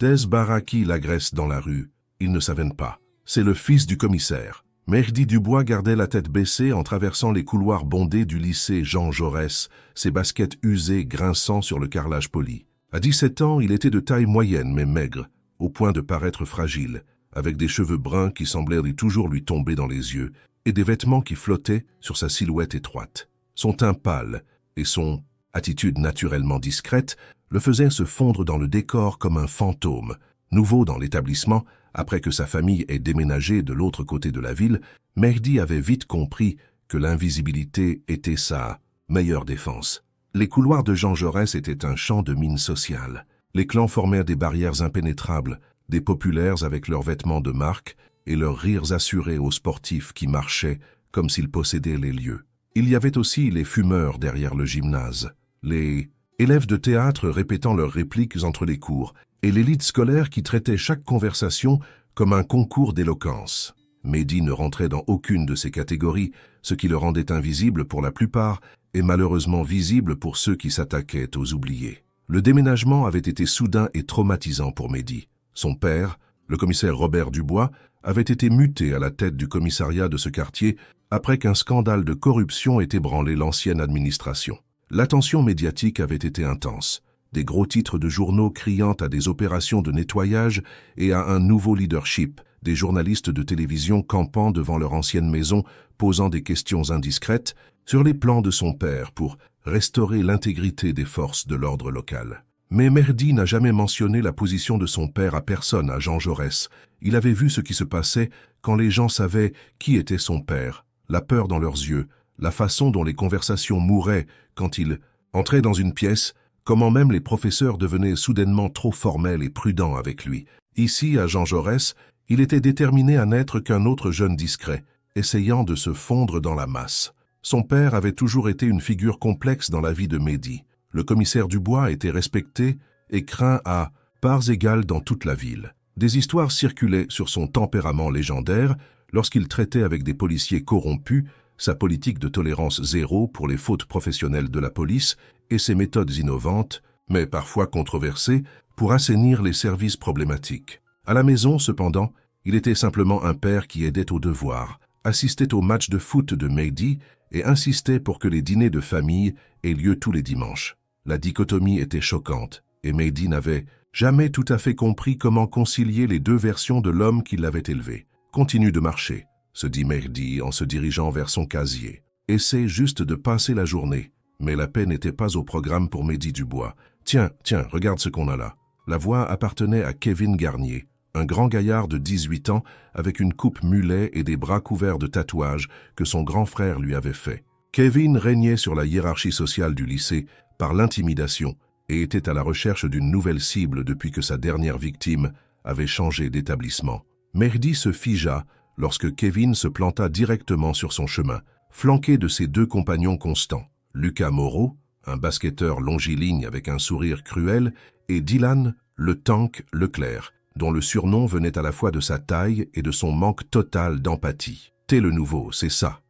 Des Baraki l'agresse dans la rue. Ils ne savaient pas. C'est le fils du commissaire. Mehdi Dubois gardait la tête baissée en traversant les couloirs bondés du lycée Jean Jaurès, ses baskets usées grinçant sur le carrelage poli. À 17 ans, il était de taille moyenne mais maigre, au point de paraître fragile, avec des cheveux bruns qui semblaient toujours lui tomber dans les yeux et des vêtements qui flottaient sur sa silhouette étroite. Son teint pâle et son attitude naturellement discrète le faisaient se fondre dans le décor comme un fantôme. Nouveau dans l'établissement, après que sa famille ait déménagé de l'autre côté de la ville, Mehdi avait vite compris que l'invisibilité était sa meilleure défense. Les couloirs de Jean Jaurès étaient un champ de mine sociale. Les clans formèrent des barrières impénétrables, des populaires avec leurs vêtements de marque et leurs rires assurés aux sportifs qui marchaient comme s'ils possédaient les lieux. Il y avait aussi les fumeurs derrière le gymnase, les élèves de théâtre répétant leurs répliques entre les cours, et l'élite scolaire qui traitait chaque conversation comme un concours d'éloquence. Mehdi ne rentrait dans aucune de ces catégories, ce qui le rendait invisible pour la plupart et malheureusement visible pour ceux qui s'attaquaient aux oubliés. Le déménagement avait été soudain et traumatisant pour Mehdi. Son père, le commissaire Robert Dubois, avait été muté à la tête du commissariat de ce quartier après qu'un scandale de corruption ait ébranlé l'ancienne administration. L'attention médiatique avait été intense. Des gros titres de journaux criant à des opérations de nettoyage et à un nouveau leadership, des journalistes de télévision campant devant leur ancienne maison, posant des questions indiscrètes sur les plans de son père pour restaurer l'intégrité des forces de l'ordre local. Mais Mehdi n'a jamais mentionné la position de son père à personne à Jean Jaurès. Il avait vu ce qui se passait quand les gens savaient qui était son père, la peur dans leurs yeux, la façon dont les conversations mouraient quand il entrait dans une pièce, comment même les professeurs devenaient soudainement trop formels et prudents avec lui. Ici, à Jean Jaurès, il était déterminé à n'être qu'un autre jeune discret, essayant de se fondre dans la masse. Son père avait toujours été une figure complexe dans la vie de Mehdi. Le commissaire Dubois était respecté et craint à parts égales dans toute la ville. Des histoires circulaient sur son tempérament légendaire lorsqu'il traitait avec des policiers corrompus, sa politique de tolérance zéro pour les fautes professionnelles de la police et ses méthodes innovantes, mais parfois controversées, pour assainir les services problématiques. À la maison, cependant, il était simplement un père qui aidait aux devoirs, assistait aux matchs de foot de Mehdi et insistait pour que les dîners de famille aient lieu tous les dimanches. La dichotomie était choquante, et Mehdi n'avait jamais tout à fait compris comment concilier les deux versions de l'homme qui l'avait élevé. « Continue de marcher », se dit Mehdi en se dirigeant vers son casier. « Essaie juste de passer la journée. » Mais la paix n'était pas au programme pour Mehdi Dubois. « Tiens, regarde ce qu'on a là. » La voix appartenait à Kevin Garnier, un grand gaillard de 18 ans avec une coupe mulet et des bras couverts de tatouages que son grand frère lui avait fait. Kevin régnait sur la hiérarchie sociale du lycée par l'intimidation et était à la recherche d'une nouvelle cible depuis que sa dernière victime avait changé d'établissement. Mehdi se figea lorsque Kevin se planta directement sur son chemin, flanqué de ses deux compagnons constants, Lucas Moreau, un basketteur longiligne avec un sourire cruel, et Dylan, le tank Leclerc, dont le surnom venait à la fois de sa taille et de son manque total d'empathie. « T'es le nouveau, c'est ça ?»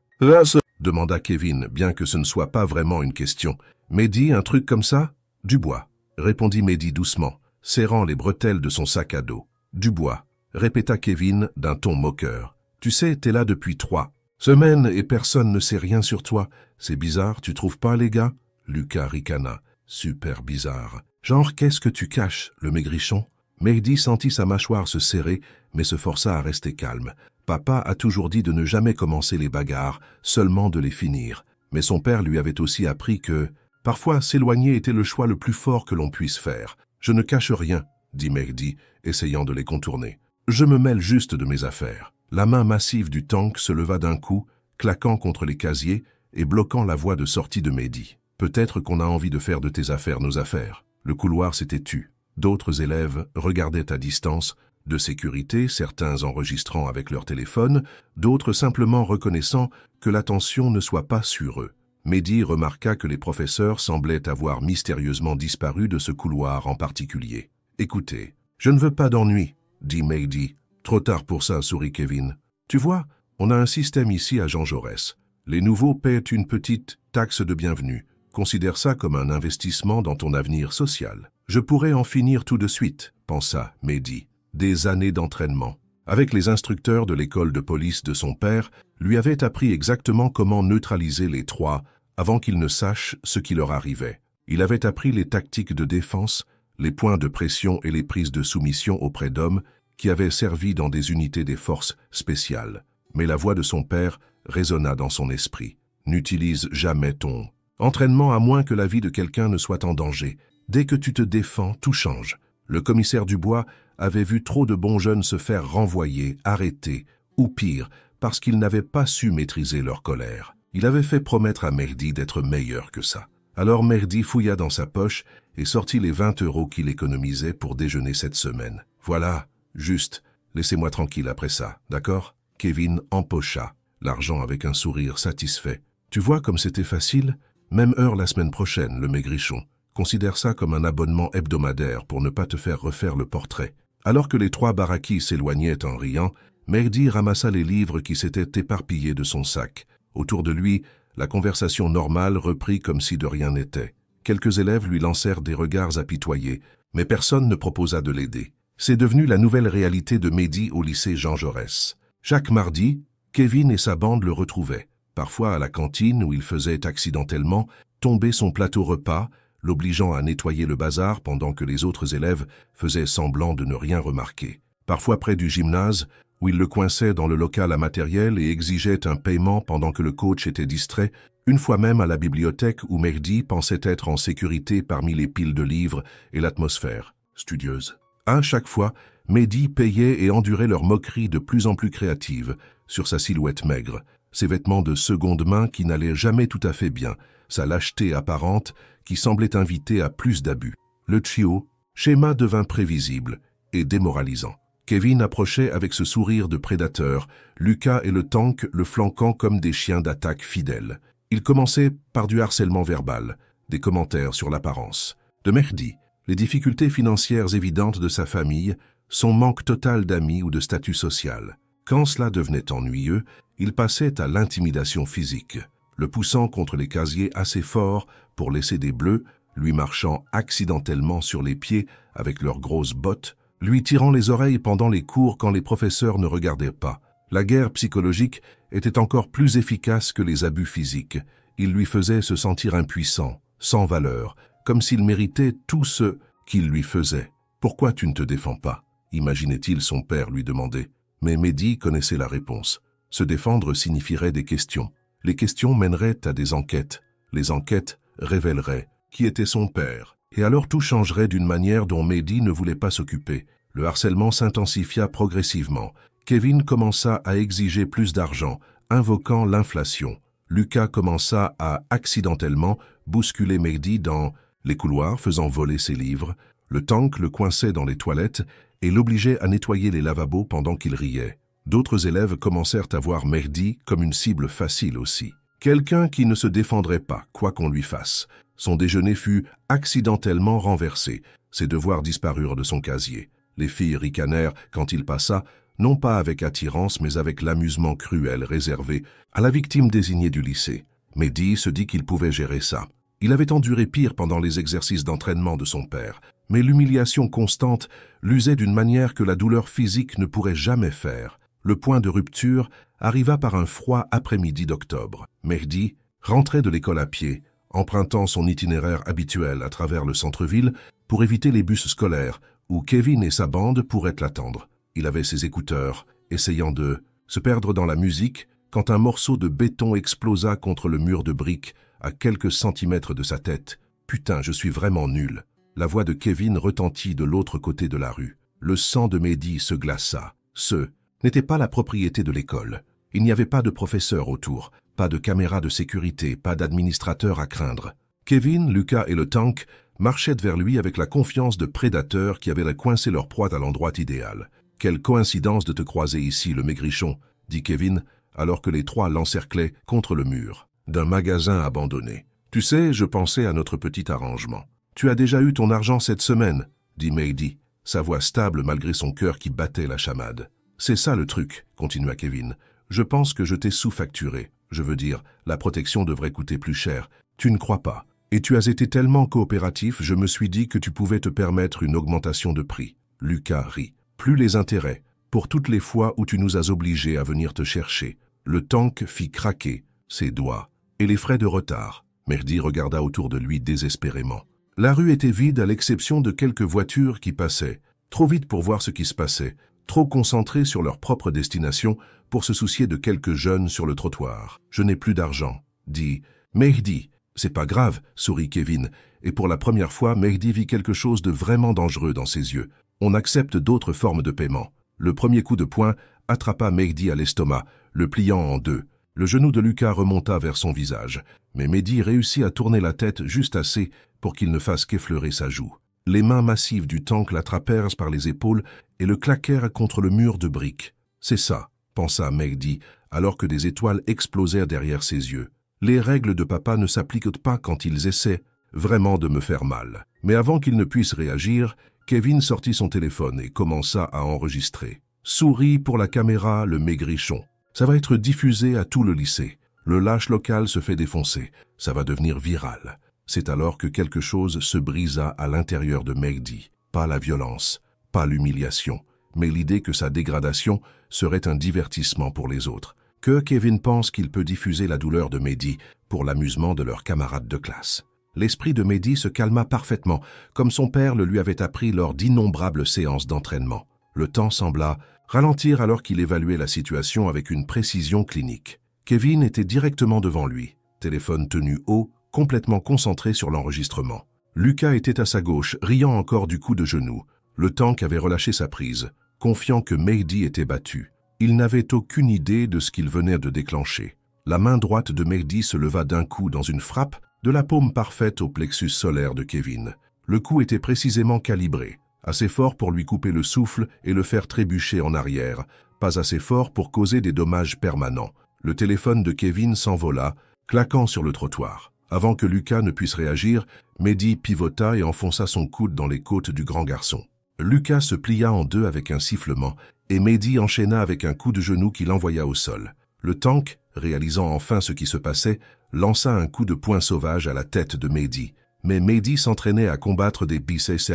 demanda Kevin, bien que ce ne soit pas vraiment une question. « Mehdi, un truc comme ça ?»« Dubois », répondit Mehdi doucement, serrant les bretelles de son sac à dos. « Dubois », répéta Kevin d'un ton moqueur. « Tu sais, t'es là depuis 3 semaines et personne ne sait rien sur toi. C'est bizarre, tu trouves pas, les gars ?» Lucas ricana. « Super bizarre. Genre, qu'est-ce que tu caches, le maigrichon ?» Mehdi sentit sa mâchoire se serrer, mais se força à rester calme. Papa a toujours dit de ne jamais commencer les bagarres, seulement de les finir. Mais son père lui avait aussi appris que, parfois, s'éloigner était le choix le plus fort que l'on puisse faire. « Je ne cache rien, » dit Mehdi, essayant de les contourner. « Je me mêle juste de mes affaires. » La main massive du tank se leva d'un coup, claquant contre les casiers et bloquant la voie de sortie de Mehdi. « Peut-être qu'on a envie de faire de tes affaires nos affaires. » Le couloir s'était tu. D'autres élèves regardaient à distance, de sécurité, certains enregistrant avec leur téléphone, d'autres simplement reconnaissant que l'attention ne soit pas sur eux. Mehdi remarqua que les professeurs semblaient avoir mystérieusement disparu de ce couloir en particulier. « Écoutez, je ne veux pas d'ennui, » dit Mehdi. « Trop tard pour ça, sourit Kevin. Tu vois, on a un système ici à Jean Jaurès. Les nouveaux paient une petite taxe de bienvenue. Considère ça comme un investissement dans ton avenir social. » Je pourrais en finir tout de suite, pensa Mehdi. Des années d'entraînement, avec les instructeurs de l'école de police de son père, lui avaient appris exactement comment neutraliser les trois avant qu'ils ne sachent ce qui leur arrivait. Il avait appris les tactiques de défense, les points de pression et les prises de soumission auprès d'hommes qui avaient servi dans des unités des forces spéciales. Mais la voix de son père résonna dans son esprit. N'utilise jamais ton entraînement à moins que la vie de quelqu'un ne soit en danger. Dès que tu te défends, tout change. Le commissaire Dubois avait vu trop de bons jeunes se faire renvoyer, arrêter, ou pire, parce qu'ils n'avaient pas su maîtriser leur colère. Il avait fait promettre à Mehdi d'être meilleur que ça. Alors Mehdi fouilla dans sa poche et sortit les 20 € qu'il économisait pour déjeuner cette semaine. Voilà, juste, laissez-moi tranquille après ça, d'accord? Kevin empocha l'argent avec un sourire satisfait. Tu vois comme c'était facile? Même heure la semaine prochaine, le maigrichon. Considère ça comme un abonnement hebdomadaire pour ne pas te faire refaire le portrait. Alors que les trois barakis s'éloignaient en riant, Mehdi ramassa les livres qui s'étaient éparpillés de son sac. Autour de lui, la conversation normale reprit comme si de rien n'était. Quelques élèves lui lancèrent des regards apitoyés, mais personne ne proposa de l'aider. C'est devenu la nouvelle réalité de Mehdi au lycée Jean Jaurès. Chaque mardi, Kevin et sa bande le retrouvaient, parfois à la cantine où il faisait accidentellement tomber son plateau repas, l'obligeant à nettoyer le bazar pendant que les autres élèves faisaient semblant de ne rien remarquer. Parfois près du gymnase, où il le coinçait dans le local à matériel et exigeait un paiement pendant que le coach était distrait, une fois même à la bibliothèque où Mehdi pensait être en sécurité parmi les piles de livres et l'atmosphère studieuse. À chaque fois, Mehdi payait et endurait leurs moqueries de plus en plus créatives sur sa silhouette maigre, ses vêtements de seconde main qui n'allaient jamais tout à fait bien, sa lâcheté apparente qui semblait inviter à plus d'abus. Le tchio, schéma devint prévisible et démoralisant. Kevin approchait avec ce sourire de prédateur, Lucas et le tank le flanquant comme des chiens d'attaque fidèles. Il commençait par du harcèlement verbal, des commentaires sur l'apparence. De Mehdi, les difficultés financières évidentes de sa famille, son manque total d'amis ou de statut social. Quand cela devenait ennuyeux, il passait à l'intimidation physique, le poussant contre les casiers assez fort pour laisser des bleus, lui marchant accidentellement sur les pieds avec leurs grosses bottes, lui tirant les oreilles pendant les cours quand les professeurs ne regardaient pas. La guerre psychologique était encore plus efficace que les abus physiques. Il lui faisait se sentir impuissant, sans valeur, comme s'il méritait tout ce qu'il lui faisait. « Pourquoi tu ne te défends pas ?» imaginait-il son père lui demander. Mais Mehdi connaissait la réponse. Se défendre signifierait des questions. Les questions mèneraient à des enquêtes. Les enquêtes révéleraient qui était son père. Et alors tout changerait d'une manière dont Mehdi ne voulait pas s'occuper. Le harcèlement s'intensifia progressivement. Kevin commença à exiger plus d'argent, invoquant l'inflation. Lucas commença à accidentellement bousculer Mehdi dans les couloirs, faisant voler ses livres. Le tank le coinçait dans les toilettes et l'obligeait à nettoyer les lavabos pendant qu'il riait. D'autres élèves commencèrent à voir Mehdi comme une cible facile aussi. Quelqu'un qui ne se défendrait pas, quoi qu'on lui fasse. Son déjeuner fut accidentellement renversé. Ses devoirs disparurent de son casier. Les filles ricanèrent quand il passa, non pas avec attirance, mais avec l'amusement cruel réservé à la victime désignée du lycée. Mehdi se dit qu'il pouvait gérer ça. Il avait enduré pire pendant les exercices d'entraînement de son père, mais l'humiliation constante l'usait d'une manière que la douleur physique ne pourrait jamais faire. Le point de rupture arriva par un froid après-midi d'octobre. Mehdi rentrait de l'école à pied, empruntant son itinéraire habituel à travers le centre-ville pour éviter les bus scolaires où Kevin et sa bande pourraient l'attendre. Il avait ses écouteurs, essayant de se perdre dans la musique quand un morceau de béton explosa contre le mur de briques à quelques centimètres de sa tête. « Putain, je suis vraiment nul !» La voix de Kevin retentit de l'autre côté de la rue. Le sang de Mehdi se glaça. Ce n'était pas la propriété de l'école. Il n'y avait pas de professeur autour, pas de caméra de sécurité, pas d'administrateur à craindre. Kevin, Lucas et le tank marchaient vers lui avec la confiance de prédateurs qui avaient coincé leur proie à l'endroit idéal. « Quelle coïncidence de te croiser ici, le maigrichon !» dit Kevin, alors que les trois l'encerclaient contre le mur d'un magasin abandonné. « Tu sais, je pensais à notre petit arrangement. »« Tu as déjà eu ton argent cette semaine ?» dit Mehdi, sa voix stable malgré son cœur qui battait la chamade. « C'est ça le truc, » continua Kevin. « Je pense que je t'ai sous-facturé. Je veux dire, la protection devrait coûter plus cher. Tu ne crois pas ?» Et tu as été tellement coopératif, je me suis dit que tu pouvais te permettre une augmentation de prix. Lucas rit. Plus les intérêts, pour toutes les fois où tu nous as obligés à venir te chercher. Le tank fit craquer ses doigts. Et les frais de retard. Mehdi regarda autour de lui désespérément. La rue était vide à l'exception de quelques voitures qui passaient, trop vite pour voir ce qui se passait, trop concentrées sur leur propre destination pour se soucier de quelques jeunes sur le trottoir. « Je n'ai plus d'argent », dit Mehdi. « C'est pas grave », sourit Kevin, et pour la première fois, Mehdi vit quelque chose de vraiment dangereux dans ses yeux. On accepte d'autres formes de paiement. Le premier coup de poing attrapa Mehdi à l'estomac, le pliant en deux. Le genou de Lucas remonta vers son visage, mais Mehdi réussit à tourner la tête juste assez pour qu'il ne fasse qu'effleurer sa joue. Les mains massives du tank l'attrapèrent par les épaules et le claquèrent contre le mur de briques. « C'est ça », pensa Mehdi, alors que des étoiles explosèrent derrière ses yeux. « Les règles de papa ne s'appliquent pas quand ils essaient vraiment de me faire mal. » Mais avant qu'il ne puisse réagir, Kevin sortit son téléphone et commença à enregistrer. « Souris pour la caméra, le maigrichon. Ça va être diffusé à tout le lycée. Le lâche local se fait défoncer. Ça va devenir viral. » C'est alors que quelque chose se brisa à l'intérieur de Mehdi. Pas la violence, pas l'humiliation, mais l'idée que sa dégradation serait un divertissement pour les autres. Que Kevin pense qu'il peut diffuser la douleur de Mehdi pour l'amusement de leurs camarades de classe. L'esprit de Mehdi se calma parfaitement, comme son père le lui avait appris lors d'innombrables séances d'entraînement. Le temps sembla ralentir alors qu'il évaluait la situation avec une précision clinique. Kevin était directement devant lui, téléphone tenu haut, complètement concentré sur l'enregistrement. Lucas était à sa gauche, riant encore du coup de genou. Le tank avait relâché sa prise, confiant que Mehdi était battu. Il n'avait aucune idée de ce qu'il venait de déclencher. La main droite de Mehdi se leva d'un coup dans une frappe de la paume parfaite au plexus solaire de Kevin. Le coup était précisément calibré, assez fort pour lui couper le souffle et le faire trébucher en arrière, pas assez fort pour causer des dommages permanents. Le téléphone de Kevin s'envola, claquant sur le trottoir. Avant que Lucas ne puisse réagir, Mehdi pivota et enfonça son coude dans les côtes du grand garçon. Lucas se plia en deux avec un sifflement, et Mehdi enchaîna avec un coup de genou qui l'envoya au sol. Le tank, réalisant enfin ce qui se passait, lança un coup de poing sauvage à la tête de Mehdi. Mais Mehdi s'entraînait à combattre des biceps,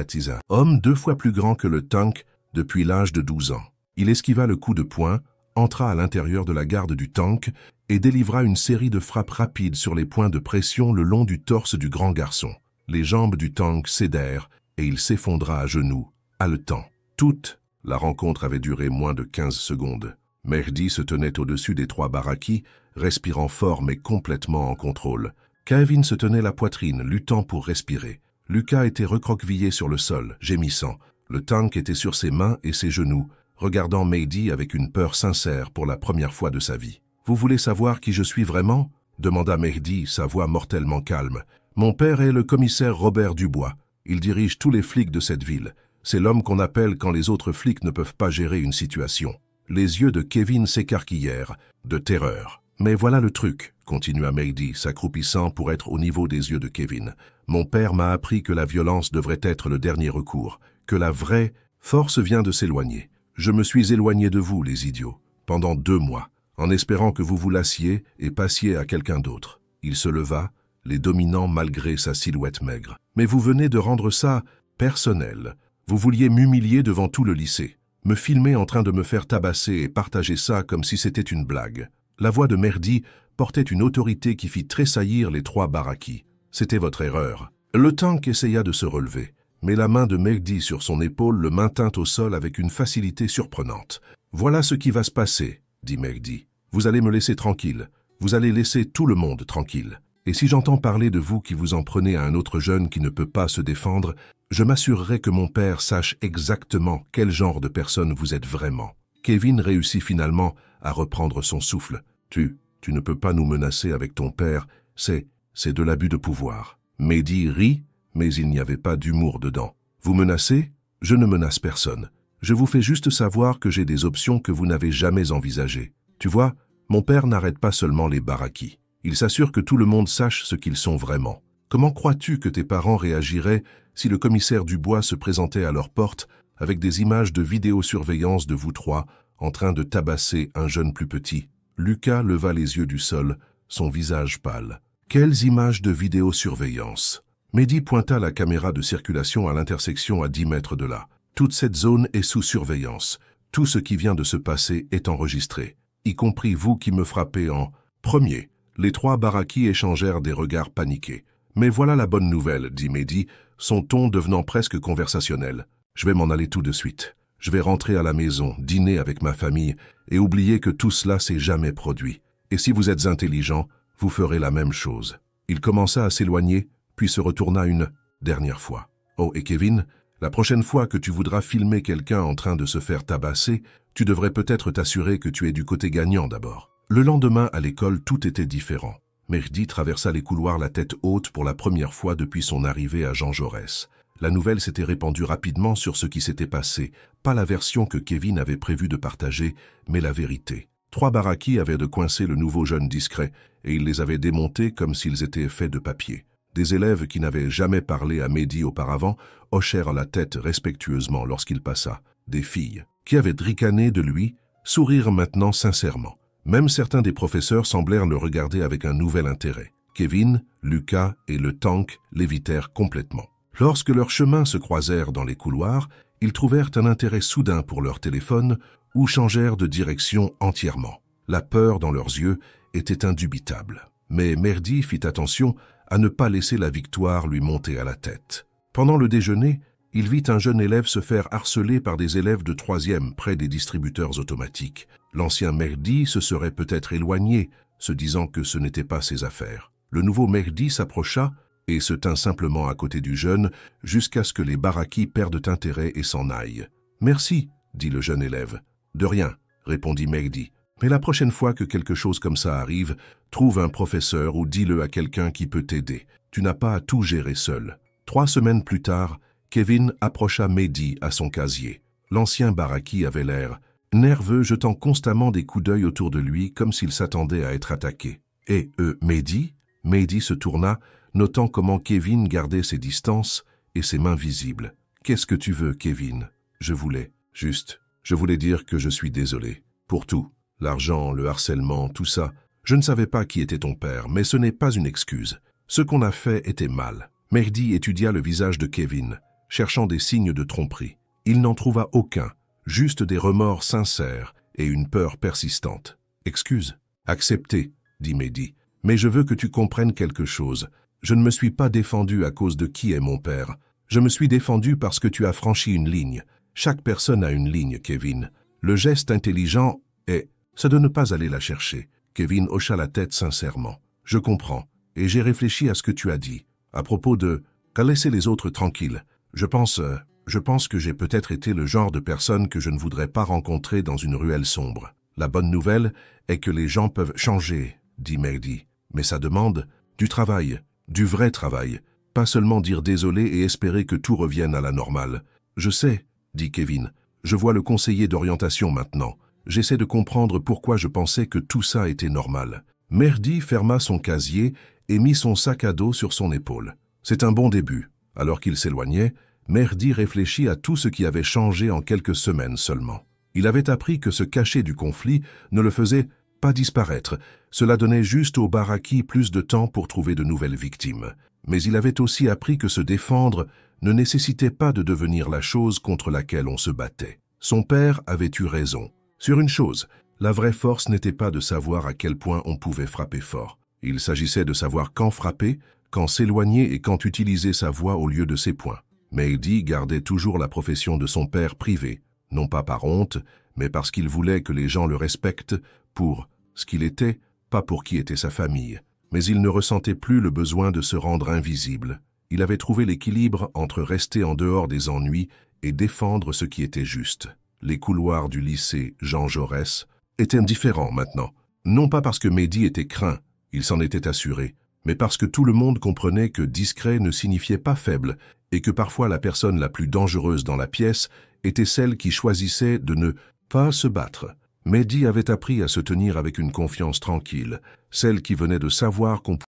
homme 2 fois plus grand que le tank depuis l'âge de 12 ans. Il esquiva le coup de poing, entra à l'intérieur de la garde du tank et délivra une série de frappes rapides sur les points de pression le long du torse du grand garçon. Les jambes du tank cédèrent et il s'effondra à genoux, haletant. Toute la rencontre avait duré moins de 15 secondes. Mehdi se tenait au-dessus des 3 Baraki, respirant fort mais complètement en contrôle. Kevin se tenait la poitrine, luttant pour respirer. Lucas était recroquevillé sur le sol, gémissant. Le tank était sur ses mains et ses genoux, regardant Mehdi avec une peur sincère pour la première fois de sa vie. « Vous voulez savoir qui je suis vraiment ?» demanda Mehdi, sa voix mortellement calme. « Mon père est le commissaire Robert Dubois. Il dirige tous les flics de cette ville. C'est l'homme qu'on appelle quand les autres flics ne peuvent pas gérer une situation. » Les yeux de Kevin s'écarquillèrent, de terreur. « Mais voilà le truc, » continua Mehdi, s'accroupissant pour être au niveau des yeux de Kevin. « Mon père m'a appris que la violence devrait être le dernier recours, que la vraie force vient de s'éloigner. Je me suis éloigné de vous, les idiots, pendant 2 mois, en espérant que vous vous lassiez et passiez à quelqu'un d'autre. » Il se leva, les dominant malgré sa silhouette maigre. « Mais vous venez de rendre ça personnel. Vous vouliez m'humilier devant tout le lycée, me filmer en train de me faire tabasser et partager ça comme si c'était une blague. » La voix de Mehdi portait une autorité qui fit tressaillir les 3 Baraki. « C'était votre erreur. » Le tank essaya de se relever, mais la main de Mehdi sur son épaule le maintint au sol avec une facilité surprenante. « Voilà ce qui va se passer, » dit Mehdi. « Vous allez me laisser tranquille. Vous allez laisser tout le monde tranquille. Et si j'entends parler de vous qui vous en prenez à un autre jeune qui ne peut pas se défendre, je m'assurerai que mon père sache exactement quel genre de personne vous êtes vraiment. » Kevin réussit finalement à reprendre son souffle. « Tu ne peux pas nous menacer avec ton père, c'est de l'abus de pouvoir. » Mehdi rit, mais il n'y avait pas d'humour dedans. « Vous menacez? Je ne menace personne. Je vous fais juste savoir que j'ai des options que vous n'avez jamais envisagées. Tu vois, mon père n'arrête pas seulement les Baraki. Il s'assure que tout le monde sache ce qu'ils sont vraiment. Comment crois-tu que tes parents réagiraient si le commissaire Dubois se présentait à leur porte avec des images de vidéosurveillance de vous 3 en train de tabasser un jeune plus petit? » Lucas leva les yeux du sol, son visage pâle. Quelles images de vidéosurveillance! Mehdi pointa la caméra de circulation à l'intersection à 10 mètres de là. Toute cette zone est sous surveillance. Tout ce qui vient de se passer est enregistré, y compris vous qui me frappez en premier. Les 3 baraquis échangèrent des regards paniqués. Mais voilà la bonne nouvelle, dit Mehdi, son ton devenant presque conversationnel. Je vais m'en aller tout de suite. Je vais rentrer à la maison, dîner avec ma famille et oublier que tout cela s'est jamais produit. Et si vous êtes intelligent, vous ferez la même chose. Il commença à s'éloigner, puis se retourna une dernière fois. Oh, et Kevin, la prochaine fois que tu voudras filmer quelqu'un en train de se faire tabasser, tu devrais peut-être t'assurer que tu es du côté gagnant d'abord. Le lendemain, à l'école, tout était différent. Mehdi traversa les couloirs la tête haute pour la première fois depuis son arrivée à Jean Jaurès. La nouvelle s'était répandue rapidement sur ce qui s'était passé, pas la version que Kevin avait prévu de partager, mais la vérité. 3 baraquis avaient de coincer le nouveau jeune discret, et ils les avaient démontés comme s'ils étaient faits de papier. Des élèves qui n'avaient jamais parlé à Mehdi auparavant hochèrent la tête respectueusement lorsqu'il passa. Des filles, qui avaient ricané de lui, sourirent maintenant sincèrement. Même certains des professeurs semblèrent le regarder avec un nouvel intérêt. Kevin, Lucas et le tank l'évitèrent complètement. Lorsque leurs chemins se croisèrent dans les couloirs, ils trouvèrent un intérêt soudain pour leur téléphone ou changèrent de direction entièrement. La peur dans leurs yeux était indubitable. Mais Mehdi fit attention à ne pas laisser la victoire lui monter à la tête. Pendant le déjeuner, il vit un jeune élève se faire harceler par des élèves de 3e près des distributeurs automatiques. L'ancien Mehdi se serait peut-être éloigné, se disant que ce n'était pas ses affaires. Le nouveau Mehdi s'approcha et se tint simplement à côté du jeune jusqu'à ce que les baraquis perdent intérêt et s'en aillent. « Merci », dit le jeune élève. « De rien », répondit Mehdi. « Mais la prochaine fois que quelque chose comme ça arrive, trouve un professeur ou dis-le à quelqu'un qui peut t'aider. Tu n'as pas à tout gérer seul. » 3 semaines plus tard, Kevin approcha Mehdi à son casier. L'ancien baraki avait l'air nerveux, jetant constamment des coups d'œil autour de lui comme s'il s'attendait à être attaqué. « Et Mehdi ?» Mehdi se tourna, notant comment Kevin gardait ses distances et ses mains visibles. « Qu'est-ce que tu veux, Kevin ?» « Je voulais dire que je suis désolé. Pour tout. L'argent, le harcèlement, tout ça. Je ne savais pas qui était ton père, mais ce n'est pas une excuse. Ce qu'on a fait était mal. » Mehdi étudia le visage de Kevin, cherchant des signes de tromperie. Il n'en trouva aucun, juste des remords sincères et une peur persistante. « Excuse. Accepté, » dit Mehdi. « Mais je veux que tu comprennes quelque chose. Je ne me suis pas défendu à cause de qui est mon père. Je me suis défendu parce que tu as franchi une ligne. Chaque personne a une ligne, Kevin. Le geste intelligent est de ne pas aller la chercher. » Kevin hocha la tête sincèrement. « Je comprends, et j'ai réfléchi à ce que tu as dit. À propos de laisser les autres tranquilles. Je pense que j'ai peut-être été le genre de personne que je ne voudrais pas rencontrer dans une ruelle sombre. La bonne nouvelle est que les gens peuvent changer, dit Mehdi. Mais ça demande du travail, du vrai travail. Pas seulement dire désolé et espérer que tout revienne à la normale. Je sais, dit Kevin. Je vois le conseiller d'orientation maintenant. J'essaie de comprendre pourquoi je pensais que tout ça était normal. Mehdi ferma son casier et mit son sac à dos sur son épaule. C'est un bon début. Alors qu'il s'éloignait, Mehdi réfléchit à tout ce qui avait changé en quelques semaines seulement. Il avait appris que se cacher du conflit ne le faisait pas disparaître. Cela donnait juste aux baraquis plus de temps pour trouver de nouvelles victimes. Mais il avait aussi appris que se défendre ne nécessitait pas de devenir la chose contre laquelle on se battait. Son père avait eu raison. Sur une chose, la vraie force n'était pas de savoir à quel point on pouvait frapper fort. Il s'agissait de savoir quand frapper, quand s'éloigner et quand utiliser sa voix au lieu de ses poings. Mehdi gardait toujours la profession de son père privé, non pas par honte, mais parce qu'il voulait que les gens le respectent pour ce qu'il était, pas pour qui était sa famille. Mais il ne ressentait plus le besoin de se rendre invisible. Il avait trouvé l'équilibre entre rester en dehors des ennuis et défendre ce qui était juste. Les couloirs du lycée Jean Jaurès étaient différents maintenant. Non pas parce que Mehdi était craint, il s'en était assuré, mais parce que tout le monde comprenait que discret ne signifiait pas faible et que parfois la personne la plus dangereuse dans la pièce était celle qui choisissait de ne pas se battre. Mehdi avait appris à se tenir avec une confiance tranquille, celle qui venait de savoir qu'on